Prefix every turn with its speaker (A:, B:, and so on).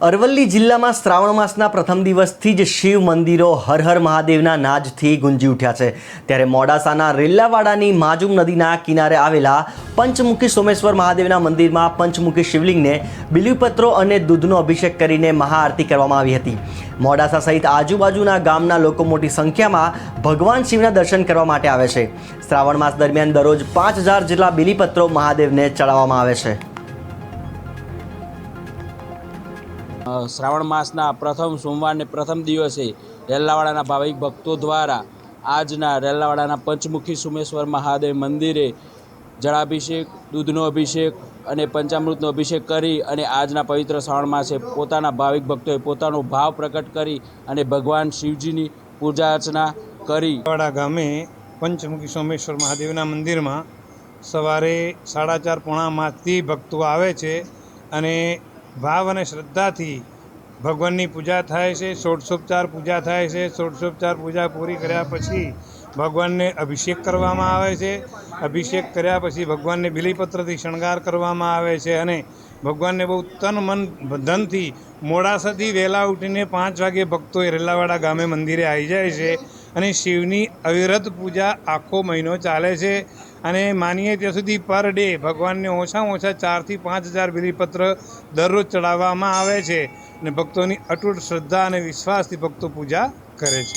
A: અરવલ્લી જિલ્લામાં શ્રાવણ માસના પ્રથમ દિવસથી જ શિવ મંદિરો હર હર મહાદેવના નાદથી ગુંજી ઉઠ્યા છે। ત્યારે મોડાસાના રેલ્લાવાડાની માજુમ નદીના કિનારે આવેલા પંચમુખી સોમેશ્વર મહાદેવના મંદિરમાં પંચમુખી શિવલિંગને બિલીપત્રો અને દૂધનો અભિષેક કરીને મહાઆરતી કરવામાં આવી હતી। મોડાસા સહિત આજુબાજુના ગામના લોકો મોટી સંખ્યામાં ભગવાન શિવના દર્શન કરવા માટે આવે છે। શ્રાવણ માસ દરમિયાન દરરોજ 5000 જેટલા બિલીપત્રો મહાદેવને ચડાવવામાં આવે છે।
B: श्रावण मासना प्रथम सोमवार ने प्रथम दिवसे रेल्लावाड़ा भाविक भक्तों द्वारा आजना रेल्लावाड़ा पंचमुखी सोमेश्वर महादेव मंदिरे जलाभिषेक दूधनो अभिषेक अने पंचामृतनो अभिषेक करी अने आजना पवित्र श्रावण मासे पोताना भाविक भक्तों पोतानो भाव प्रकट करी अने भगवान शिवजीनी पूजा अर्चना करी।
C: रेल्लावाड़ा गामे पंचमुखी सोमेश्वर महादेवना मंदिर में सवारे 4:30 પોણા मासथी भक्तों आवे छे अने भाव और श्रद्धा थी भगवान की पूजा थाय छे। षोडशोपचार पूजा थाय छे। षोडशोपचार पूजा पूरी कर्या पछी भगवान ने अभिषेक करवामां आवे छे। अभिषेक कर्या पछी भगवान ने बिलीपत्र थी शणगार करवामां आवे छे अने भगवान ने बहु तन मन धन थी मोडासाथी वहेला उठीने 5 वागे भक्तों रेल्लावाड़ा गामे मंदिरे आई जाय छे अने शिवनी अविरत पूजा आखो महीनो चाले छे अने मानीए त्यां सुधी पर डे भगवान ने ओछामां ओछा 4 થી 5000 बिलीपत्र दररोज चढ़ाववामां आवे छे अने भक्तोनी अटूट श्रद्धा अने विश्वासथी भक्तो पूजा करे छे।